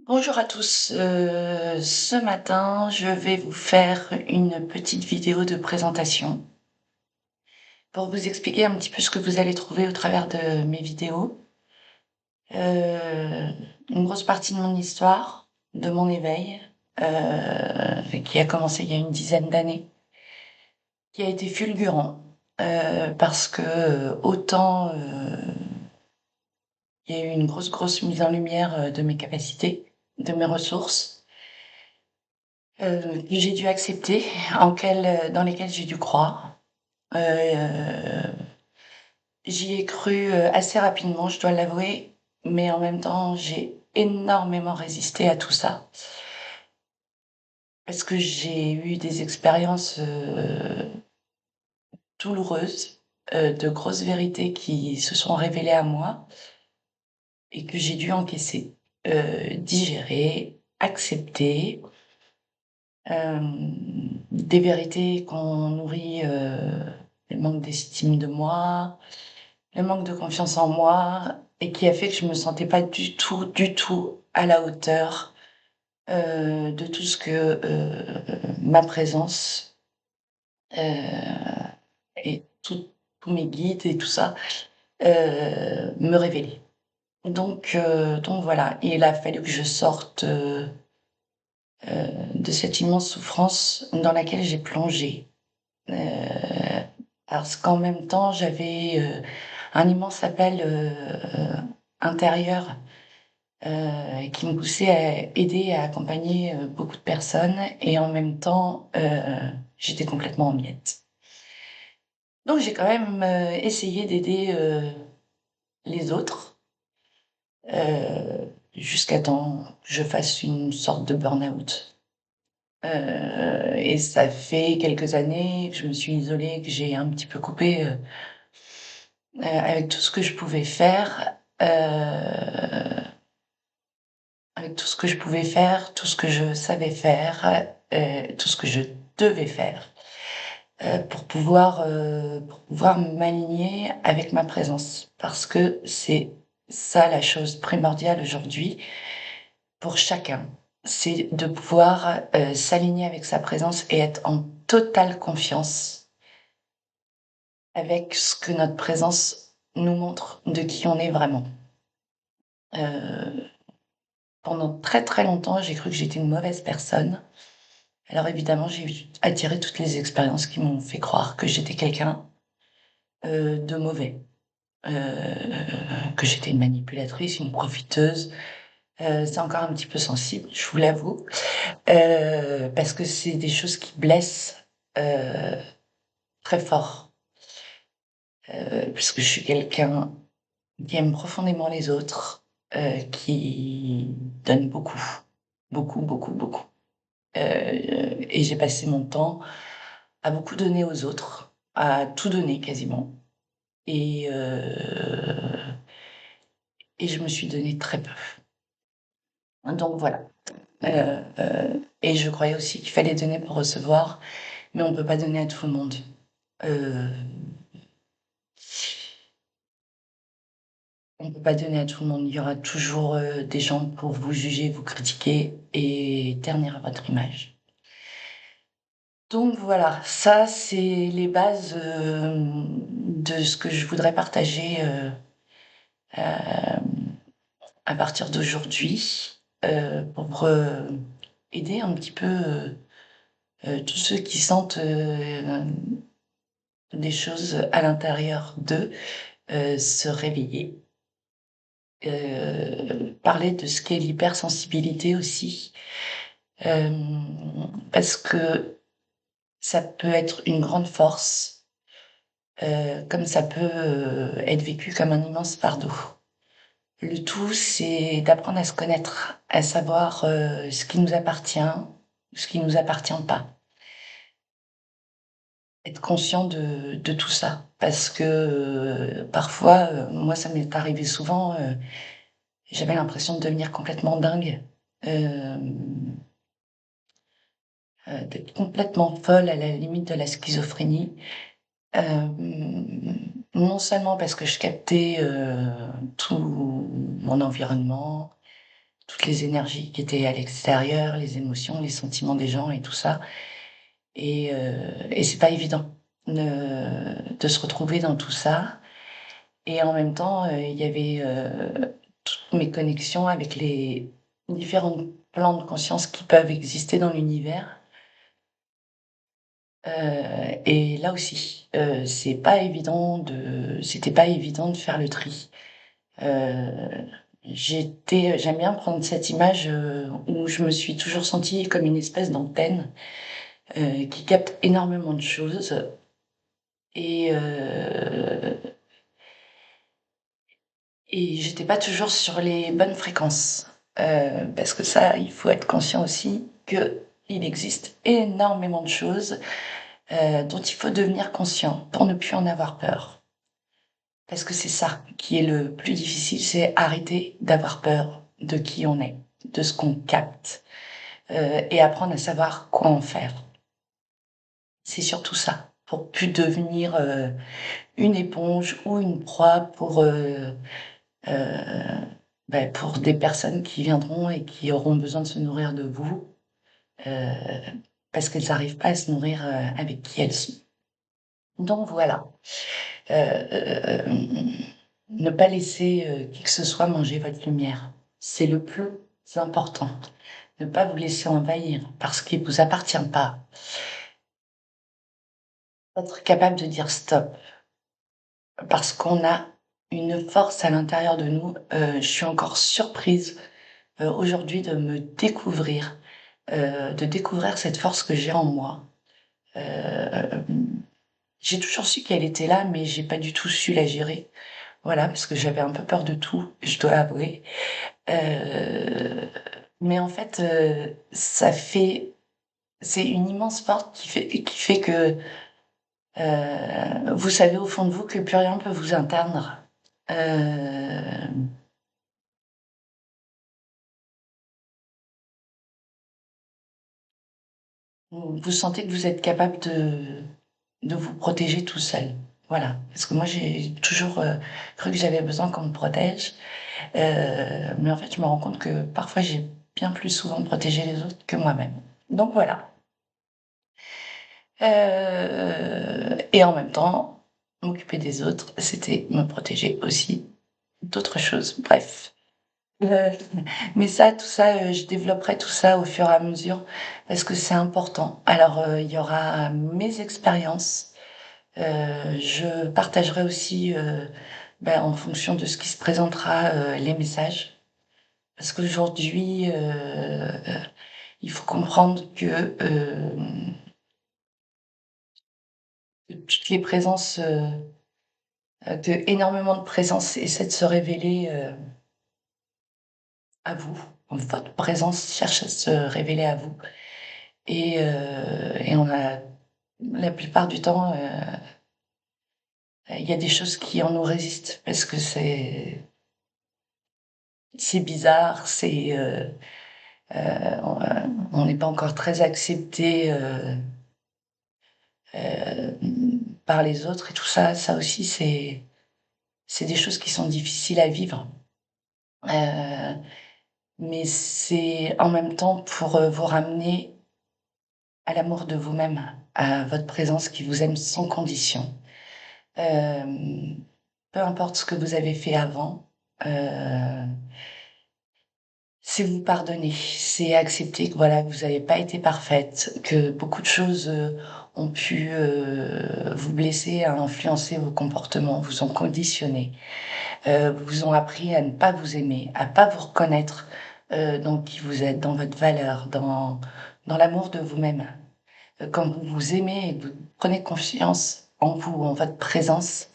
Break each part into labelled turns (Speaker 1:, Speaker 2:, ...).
Speaker 1: Bonjour à tous. Ce matin, je vais vous faire une petite vidéo de présentation pour vous expliquer un petit peu ce que vous allez trouver au travers de mes vidéos. Une grosse partie de mon histoire, de mon éveil, qui a commencé il y a une dizaine d'années, qui a été fulgurant, parce que autant il y a eu une grosse mise en lumière de mes capacités, de mes ressources, que j'ai dû accepter, dans lesquelles j'ai dû croire. Heu, J'y ai cru, assez rapidement, je dois l'avouer, mais en même temps, j'ai énormément résisté à tout ça. Parce que j'ai eu des expériences, douloureuses, de grosses vérités qui se sont révélées à moi et que j'ai dû encaisser, digérer, accepter. Des vérités qu'on nourrit, le manque d'estime de moi, le manque de confiance en moi et qui a fait que je me sentais pas du tout à la hauteur, de tout ce que, ma présence, heu et tous mes guides et tout ça, me révélaient. Donc voilà, il a fallu que je sorte, de cette immense souffrance dans laquelle j'ai plongé. Heu, Parce qu'en même temps, j'avais, un immense appel, intérieur, qui me poussait à aider et à accompagner, beaucoup de personnes et en même temps, j'étais complètement en miettes. Donc j'ai quand même, essayé d'aider, les autres, jusqu'à temps que je fasse une sorte de burn-out. Et ça fait quelques années que je me suis isolée, que j'ai un petit peu coupé, avec tout ce que je pouvais faire, avec tout ce que je pouvais faire, tout ce que je savais faire, tout ce que je devais faire, pour pouvoir m'aligner avec ma présence. Parce que c'est ça la chose primordiale aujourd'hui pour chacun, c'est de pouvoir, s'aligner avec sa présence et être en totale confiance avec ce que notre présence nous montre de qui on est vraiment. Heu, Pendant très longtemps, j'ai cru que j'étais une mauvaise personne. Alors évidemment, j'ai attiré toutes les expériences qui m'ont fait croire que j'étais quelqu'un, de mauvais, que j'étais une manipulatrice, une profiteuse. C'est encore un petit peu sensible, je vous l'avoue, parce que c'est des choses qui blessent, heu, très fort, puisque je suis quelqu'un qui aime profondément les autres, qui donne beaucoup, beaucoup. Et j'ai passé mon temps à beaucoup donner aux autres, à tout donner quasiment et heu et je me suis donné très peu. Donc voilà, et je croyais aussi qu'il fallait donner pour recevoir, mais on peut pas donner à tout le monde. Heu, on peut pas donner à tout le monde. Il y aura toujours, des gens pour vous juger, vous critiquer et ternir votre image. Donc voilà, ça c'est les bases, de ce que je voudrais partager, hem, à partir d'aujourd'hui, pour, aider un petit peu, tous ceux qui sentent, des choses à l'intérieur d'eux, se réveiller. Parler de ce qu'est l'hypersensibilité aussi, parce que ça peut être une grande force, comme ça peut, être vécu comme un immense fardeau. Le tout, c'est d'apprendre à se connaître, à savoir, ce qui nous appartient, ce qui nous appartient pas. Être conscient de tout ça parce que, parfois, moi ça m'est arrivé souvent, j'avais l'impression de devenir complètement dingue, hem, d'être complètement folle à la limite de la schizophrénie. Non seulement parce que je captais, tout mon environnement, toutes les énergies qui étaient à l'extérieur, les émotions, les sentiments des gens et tout ça. Et c'est pas évident de se retrouver dans tout ça. Et en même temps, il y avait toutes mes connexions avec les différents plans de conscience qui peuvent exister dans l'univers. Et là aussi, c'était pas évident de faire le tri. Heu, j'aime bien prendre cette image, où je me suis toujours sentie comme une espèce d'antenne, qui capte énormément de choses et heu et j'étais pas toujours sur les bonnes fréquences. Parce que ça, il faut être conscient aussi qu'il existe énormément de choses, dont il faut devenir conscient pour ne plus en avoir peur. Parce que c'est ça qui est le plus difficile, c'est arrêter d'avoir peur de qui on est, de ce qu'on capte, et apprendre à savoir quoi en faire. C'est surtout ça, pour plus devenir, une éponge ou une proie heu, pour des personnes qui viendront et qui auront besoin de se nourrir de vous, heu, parce qu'elles n'arrivent pas à se nourrir, avec qui elles sont. Donc voilà, ne pas laisser, qui que ce soit manger votre lumière. C'est le plus important. Ne pas vous laisser envahir par ce qui vous appartient pas. Être capable de dire stop, parce qu'on a une force à l'intérieur de nous. Je suis encore surprise, aujourd'hui de découvrir cette force que j'ai en moi. Heu, j'ai toujours su qu'elle était là, mais j'ai pas du tout su la gérer. Voilà, parce que j'avais un peu peur de tout, je dois avouer. Mais en fait, c'est une immense force qui fait que, vous savez au fond de vous que plus rien peut vous atteindre. Heu, vous sentez que vous êtes capable de vous protéger tout seul. Voilà, parce que moi j'ai toujours, cru que j'avais besoin qu'on me protège, mais en fait je me rends compte que parfois j'ai bien plus souvent protégé les autres que moi-même. Donc voilà. Et en même temps, m'occuper des autres, c'était me protéger aussi d'autres choses. Bref. Heu, mais ça, tout ça, je développerai tout ça au fur et à mesure parce que c'est important. Alors, il y aura mes expériences, je partagerai aussi, en fonction de ce qui se présentera, les messages. Parce qu'aujourd'hui, il faut comprendre que, toutes les présences, que énormément de présences essaient de se révéler, à vous. Votre présence cherche à se révéler à vous et on a la plupart du temps, il y a des choses qui en nous résistent parce que c'est bizarre, on n'est pas encore très accepté, par les autres et tout ça. Ça aussi, c'est des choses qui sont difficiles à vivre. Heu, mais c'est en même temps pour, vous ramener à l'amour de vous-même, à votre présence qui vous aime sans condition. Hem, peu importe ce que vous avez fait avant, heu, c'est vous pardonner, c'est accepter que voilà, vous avez pas été parfaite, que beaucoup de choses, ont pu, vous blesser, influencer vos comportements, vous ont conditionné, vous ont appris à ne pas vous aimer, à pas vous reconnaître, dans qui vous êtes, dans votre valeur, dans l'amour de vous-même. Quand vous vous aimez et que vous prenez confiance en vous, en votre présence,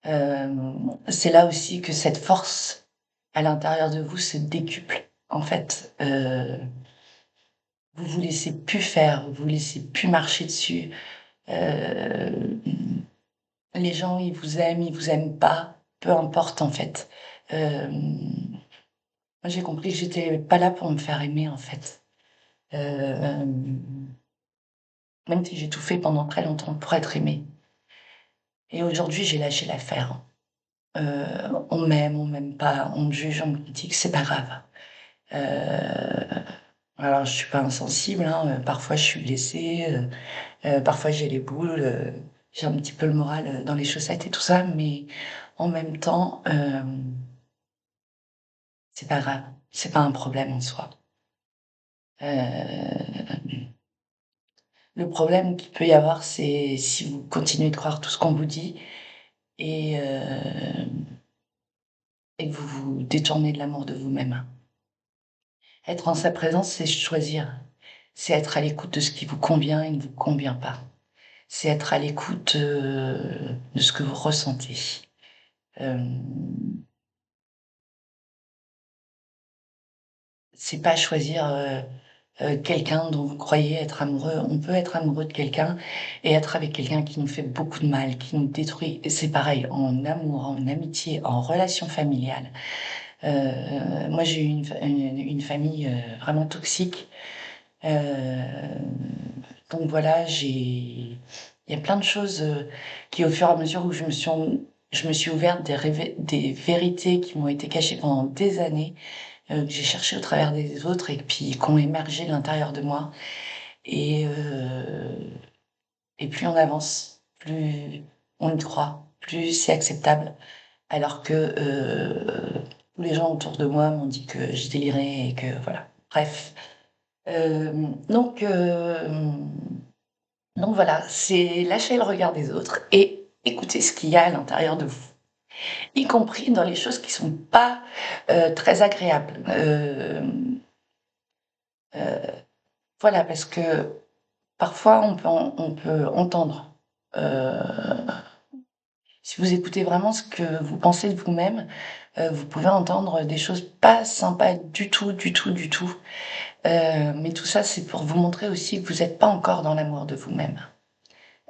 Speaker 1: c'est là aussi que cette force à l'intérieur de vous se décuple. En fait, vous vous laissez plus faire, vous vous laissez plus marcher dessus. Heu, les gens, ils vous aiment pas, peu importe en fait. Moi j'ai compris que j'étais pas là pour me faire aimer en fait. Même si j'ai tout fait pendant très longtemps pour être aimée et aujourd'hui j'ai lâché l'affaire. On m'aime pas, on me juge, on me critique, c'est pas grave. Heu, alors je suis pas insensible, hein, parfois je suis blessée, parfois j'ai les boules, j'ai un petit peu le moral, dans les chaussettes et tout ça, mais en même temps, c'est pas grave, c'est pas un problème en soi. Heu, le problème qu'il peut y avoir, c'est si vous continuez de croire tout ce qu'on vous dit et que vous vous détournez de l'amour de vous-même. Être en sa présence, c'est choisir. C'est être à l'écoute de ce qui vous convient et ne vous convient pas. C'est être à l'écoute, de ce que vous ressentez. Hem, c'est pas choisir, quelqu'un dont vous croyez être amoureux. On peut être amoureux de quelqu'un et être avec quelqu'un qui nous fait beaucoup de mal, qui nous détruit. Et c'est pareil en amour, en amitié, en relation familiale. Moi, j'ai eu une famille, vraiment toxique. Donc voilà, il y a plein de choses, qui au fur et à mesure où je me suis ouverte des vérités qui m'ont été cachées pendant des années, que j'ai cherchées au travers des autres et puis qui ont émergé de l'intérieur de moi et heu et plus on avance, plus on y croit, plus c'est acceptable. Alors que, tous les gens autour de moi m'ont dit que je délirais et que voilà. Bref, donc voilà, c'est lâcher le regard des autres et écouter ce qu'il y a à l'intérieur de vous, y compris dans les choses qui sont pas, très agréables. Voilà, parce que parfois on peut entendre, heu, si vous écoutez vraiment ce que vous pensez de vous-même, vous pouvez entendre des choses pas sympas du tout, du tout, du tout. Mais tout ça, c'est pour vous montrer aussi que vous êtes pas encore dans l'amour de vous-même.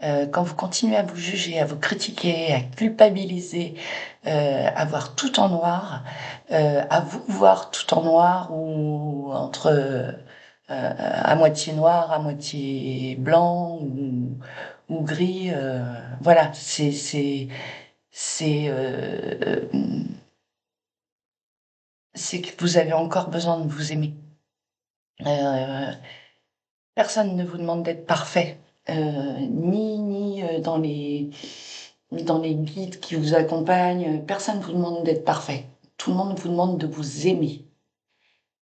Speaker 1: Quand vous continuez à vous juger, à vous critiquer, à culpabiliser, à voir tout en noir, à vous voir tout en noir ou entre, à moitié noir, à moitié blanc ou gris, voilà, c'est, c'est que vous avez encore besoin de vous aimer. Heu, personne ne vous demande d'être parfait, ni dans les guides qui vous accompagnent, personne ne vous demande d'être parfait. Tout le monde vous demande de vous aimer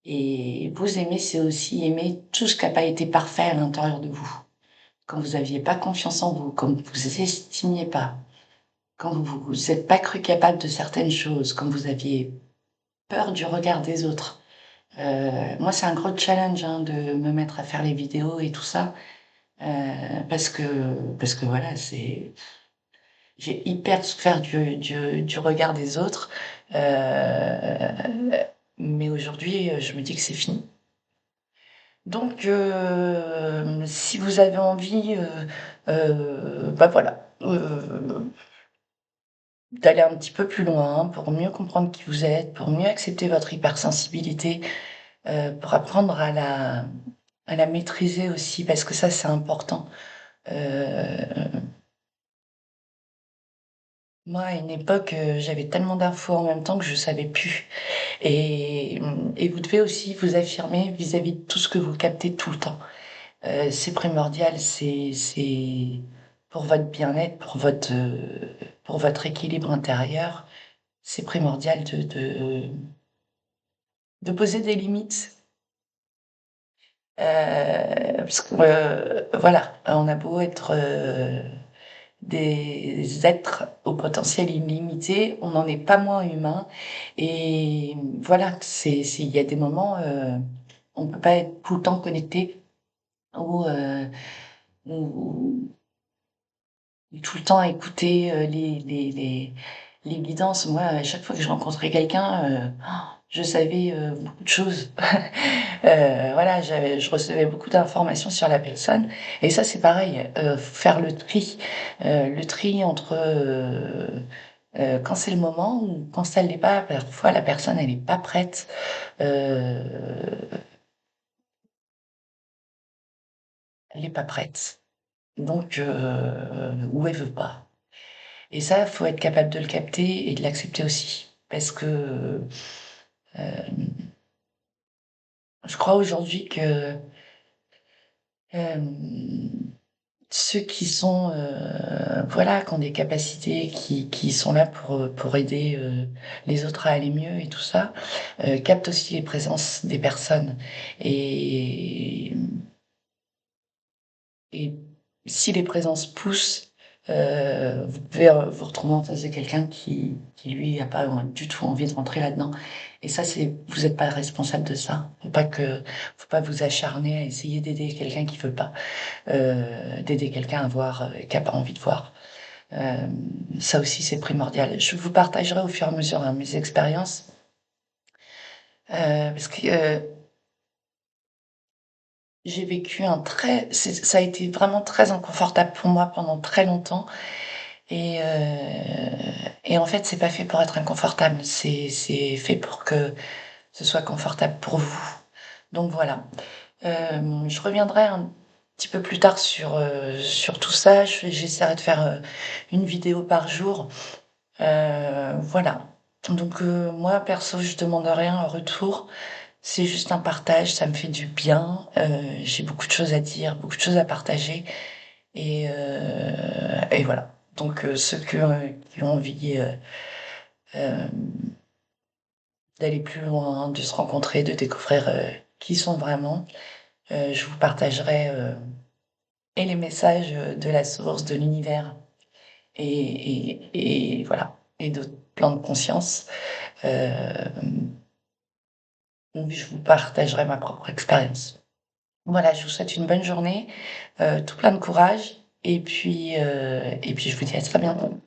Speaker 1: et vous aimer, c'est aussi aimer tout ce qui a pas été parfait à l'intérieur de vous. Quand vous aviez pas confiance en vous, quand vous vous estimiez pas, quand vous vous êtes pas cru capable de certaines choses, quand vous aviez peur du regard des autres. Moi, c'est un gros challenge, hein, de me mettre à faire les vidéos et tout ça, parce que voilà, c'est j'ai hyper souffert du regard des autres, mais aujourd'hui, je me dis que c'est fini. Donc si vous avez envie, bah, voilà, d'aller un petit peu plus loin pour mieux comprendre qui vous êtes, pour mieux accepter votre hypersensibilité, pour apprendre à la maîtriser aussi parce que ça, c'est important. Heu Moi, à une époque, j'avais tellement d'infos en même temps que je savais plus et vous devez aussi vous affirmer vis-à-vis de tout ce que vous captez tout le temps. C'est primordial, c'est pour votre bien-être, pour votre équilibre intérieur, c'est primordial de poser des limites, parce que, voilà, on a beau être, des êtres au potentiel illimité, on n'en est pas moins humain et voilà, il y a des moments, on peut pas être tout le temps connecté ou, ou tout le temps écouter, les guidances. Moi, à chaque fois que je rencontrais quelqu'un, je savais, beaucoup de choses. Voilà, je recevais beaucoup d'informations sur la personne et ça, c'est pareil, faire le tri entre, quand c'est le moment ou quand ça l'est pas. Parfois, la personne, elle est pas prête, heu, elle est pas prête, donc ou elle veut pas et ça, faut être capable de le capter et de l'accepter aussi parce que, Je crois aujourd'hui que, hem, ceux qui sont, voilà, qui ont des capacités, qui sont là pour aider, les autres à aller mieux et tout ça, captent aussi les présences des personnes et et si les présences poussent, vous pouvez, vous retrouver en face de quelqu'un qui lui a pas du tout envie de rentrer là-dedans et ça, c'est vous êtes pas responsable de ça. Faut pas vous acharner à essayer d'aider quelqu'un qui veut pas, d'aider quelqu'un à voir, qui a pas envie de voir. Ça aussi, c'est primordial. Je vous partagerai au fur et à mesure, hein, mes expériences, parce que, j'ai vécu un très ça a été vraiment très inconfortable pour moi pendant très longtemps et en fait, c'est pas fait pour être inconfortable, c'est fait pour que ce soit confortable pour vous. Donc voilà. Je reviendrai un petit peu plus tard sur tout ça. J'essaierai de faire, une vidéo par jour. Voilà. Donc moi perso, je demande rien en retour. C'est juste un partage, ça me fait du bien. J'ai beaucoup de choses à dire, beaucoup de choses à partager et voilà. Donc ceux qui ont envie, hem, d'aller plus loin, de se rencontrer, de découvrir, qui ils sont vraiment, je vous partagerai, et les messages, de la source, de l'univers et voilà et de plein de conscience. Hem, donc je vous partagerai ma propre expérience. Voilà, je vous souhaite une bonne journée, tout plein de courage et puis je vous dis à très bientôt.